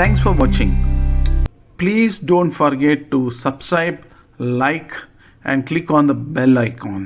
Thanks for watching. Please don't forget to subscribe, like, and click on the bell icon.